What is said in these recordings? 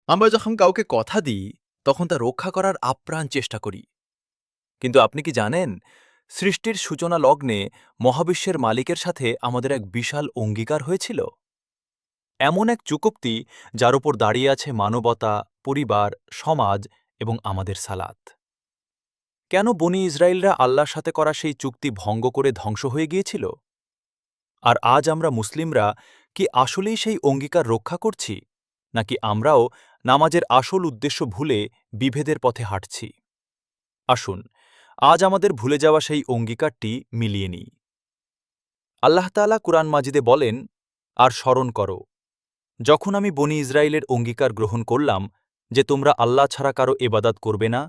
আমরা যখন কাউকে কথা দিই তখন তা রক্ষা করার আপ্রাণ চেষ্টা করি। কিন্তু আপনি কি জানেন, সৃষ্টির সূচনা লগ্নে মহাবিশ্বের মালিকের সাথে আমাদের এক বিশাল অঙ্গীকার হয়েছিল। এমন এক চুক্তি যার উপর দাঁড়িয়ে আছে মানবতা, পরিবার, সমাজ এবং আমাদের সালাত। কেন বনি ইসরায়েলরা আল্লাহর সাথে করা সেই চুক্তি ভঙ্গ করে ধ্বংস হয়ে গিয়েছিল? আর আজ আমরা মুসলিমরা কি আসলেই সেই অঙ্গীকার রক্ষা করছি, নাকি আমরাও নামাজের আসল উদ্দেশ্য ভুলে বিভেদের পথে হাঁটছি? আসুন আজ আমাদের ভুলে যাওয়া সেই অঙ্গীকারটি মিলিয়ে নিই। আল্লাহ তাআলা কুরআন মাজিদে বলেন, আর স্মরণ করো যখন আমি বনি ইসরায়েলের অঙ্গীকার গ্রহণ করলাম যে তোমরা আল্লাহ ছাড়া কারো এবাদাত করবে না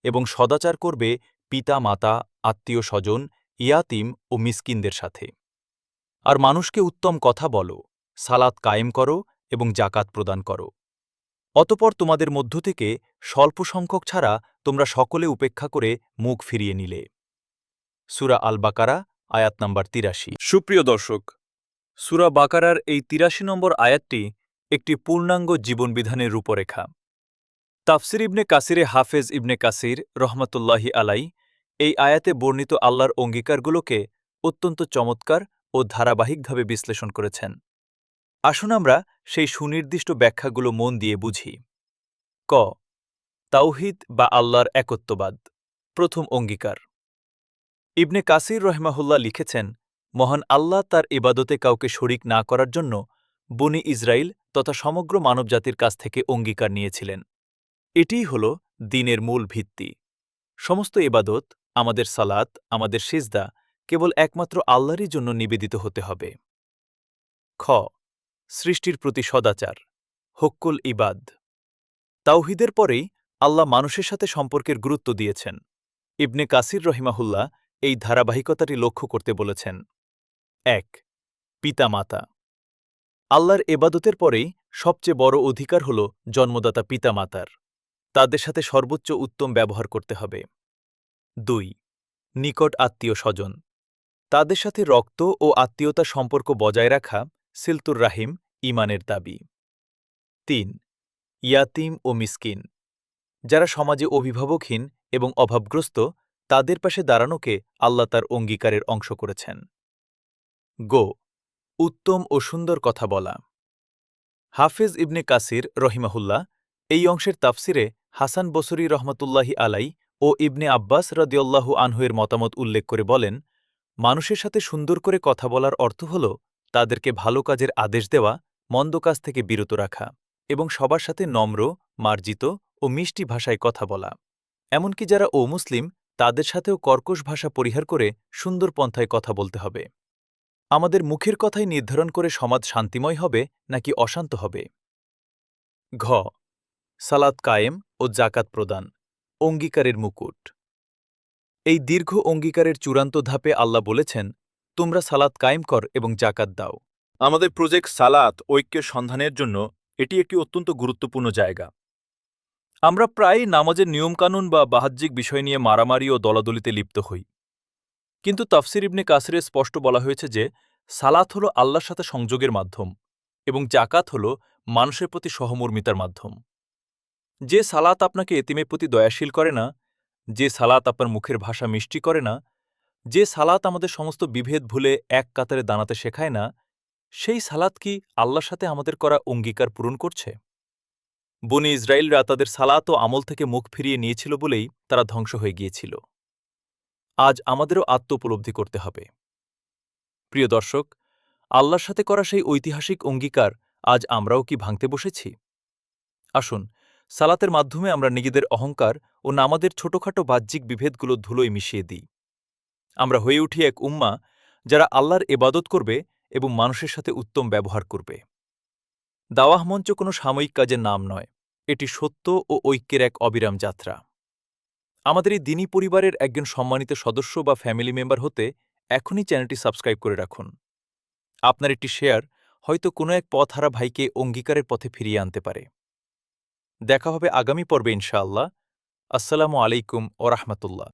এবং সদাচার করবে পিতা মাতা, আত্মীয় স্বজন, ইয়াতিম ও মিসকিনদের সাথে। আর মানুষকে উত্তম কথা বলো, সালাত কায়েম করো এবং জাকাত প্রদান করো। অতপর তোমাদের মধ্য থেকে স্বল্প সংখ্যক ছাড়া তোমরা সকলে উপেক্ষা করে মুখ ফিরিয়ে নিলে। সূরা আল বাকারা, আয়াত নম্বর ৮৩। সুপ্রিয় দর্শক, সূরা বাকারার এই ৮৩ নম্বর আয়াতটি একটি পূর্ণাঙ্গ জীবনবিধানের রূপরেখা। তাফসির ইবনে কাসিরে হাফেজ ইবনে কাসির রহমতুল্লাহি আলাই এই আয়াতে বর্ণিত আল্লাহর অঙ্গীকারগুলোকে অত্যন্ত চমৎকার ও ধারাবাহিকভাবে বিশ্লেষণ করেছেন। আসুন আমরা সেই সুনির্দিষ্ট ব্যাখ্যাগুলো মন দিয়ে বুঝি। ক, তাওহীদ বা আল্লাহর একত্ববাদ। প্রথম অঙ্গীকার। ইবনে কাসির রহমাহুল্লাহ লিখেছেন, মহান আল্লাহ তার ইবাদতে কাউকে শরিক না করার জন্য বনি ইসরাইল তথা সমগ্র মানবজাতির কাছ থেকে অঙ্গীকার নিয়েছিলেন। এটিই হল দ্বীনের মূল ভিত্তি। সমস্ত ইবাদত, আমাদের সালাত, আমাদের সিজদা কেবল একমাত্র আল্লাহরই জন্য নিবেদিত হতে হবে। খ, সৃষ্টির প্রতি সদাচার। হক্কুল ইবাদ। তাওহীদের পরেই আল্লাহ মানুষের সাথে সম্পর্কের গুরুত্ব দিয়েছেন। ইবনে কাসির রহিমাহুল্লাহ এই ধারাবাহিকতাটি লক্ষ্য করতে বলেছেন। ১. পিতামাতা। আল্লাহর এবাদতের পরেই সবচেয়ে বড় অধিকার হল জন্মদাতা পিতামাতার। তাদের সাথে সর্বোচ্চ উত্তম ব্যবহার করতে হবে। ২. নিকট আত্মীয় স্বজন। তাদের সাথে রক্ত ও আত্মীয়তার সম্পর্ক বজায় রাখা সিলতুর রাহিম ঈমানের দাবি। ৩. ইয়াতিম ও মিসকিন। যারা সমাজে অভিভাবকহীন এবং অভাবগ্রস্ত, তাদের পাশে দাঁড়ানোকে আল্লাহ তার অঙ্গীকারের অংশ করেছেন। গো, উত্তম ও সুন্দর কথা বলা। হাফেজ ইবনে কাসির রহিমাহুল্লাহ এই অংশের তাফসিরে হাসান বসরি রহমতুল্লাহি আলাই ও ইবনে আব্বাস রাদিয়াল্লাহু আনহুয়ের মতামত উল্লেখ করে বলেন, মানুষের সাথে সুন্দর করে কথা বলার অর্থ হল তাদেরকে ভালো কাজের আদেশ দেওয়া, মন্দ কাজ থেকে বিরত রাখা এবং সবার সাথে নম্র, মার্জিত ও মিষ্টি ভাষায় কথা বলা। এমনকি যারা অমুসলিম, তাদের সাথেও কর্কশ ভাষা পরিহার করে সুন্দর পন্থায় কথা বলতে হবে। আমাদের মুখের কথাই নির্ধারণ করে সমাজ শান্তিময় হবে নাকি অশান্ত হবে। ঘ, সালাত কায়েম ও জাকাত প্রদান। অঙ্গীকারের মুকুট। এই দীর্ঘ অঙ্গীকারের চূড়ান্ত ধাপে আল্লাহ বলেছেন, তোমরা সালাত কায়েম কর এবং জাকাত দাও। আমাদের প্রজেক্ট সালাত ঐক্যের সন্ধানের জন্য এটি একটি অত্যন্ত গুরুত্বপূর্ণ জায়গা। আমরা প্রায়ই নামাজের নিয়মকানুন বা বাহ্যিক বিষয় নিয়ে মারামারি ও দলাদলিতে লিপ্ত হই। কিন্তু তাফসির ইবনে কাসিরে স্পষ্ট বলা হয়েছে যে সালাত হল আল্লাহর সাথে সংযোগের মাধ্যম এবং জাকাত হল মানুষের প্রতি সহমর্মিতার মাধ্যম। যে সালাত আপনাকে এতিমের প্রতি দয়াশীল করে না, যে সালাত আপনার মুখের ভাষা মিষ্টি করে না, যে সালাত আমাদের সমস্ত বিভেদ ভুলে এক কাতারে দাঁড়াতে শেখায় না, সেই সালাত কি আল্লাহর সাথে আমাদের করা অঙ্গীকার পূরণ করছে? বনি ইসরায়েলরা তাদের সালাত ও আমল থেকে মুখ ফিরিয়ে নিয়েছিল বলেই তারা ধ্বংস হয়ে গিয়েছিল। আজ আমাদেরও উপলব্ধি করতে হবে। প্রিয় দর্শক, আল্লাহর সাথে করা সেই ঐতিহাসিক অঙ্গীকার আজ আমরাও কি ভাঙতে বসেছি? আসুন সালাতের মাধ্যমে আমরা নিজেদের অহংকার ও নামাদের ছোটখাটো বাহ্যিক বিভেদগুলো ধুলোয় মিশিয়ে দিই। আমরা হয়ে উঠি এক উম্মাহ যারা আল্লাহর এবাদত করবে এবং মানুষের সাথে উত্তম ব্যবহার করবে। দাওয়াহ মঞ্চ কোনো সাময়িক কাজের নাম নয়, এটি সত্য ও ঐক্যের এক অবিরাম যাত্রা। আমাদের এই দিনী পরিবারের একজন সম্মানিত সদস্য বা ফ্যামিলি মেম্বার হতে এখনই চ্যানেলটি সাবস্ক্রাইব করে রাখুন। আপনার একটি শেয়ার হয়তো কোনো এক পথহারা ভাইকে অঙ্গীকারের পথে ফিরিয়ে আনতে পারে। দেখা হবে আগামী পর্বে ইনশাআল্লাহ। আসসালামু আলাইকুম ওয়া রাহমাতুল্লাহ।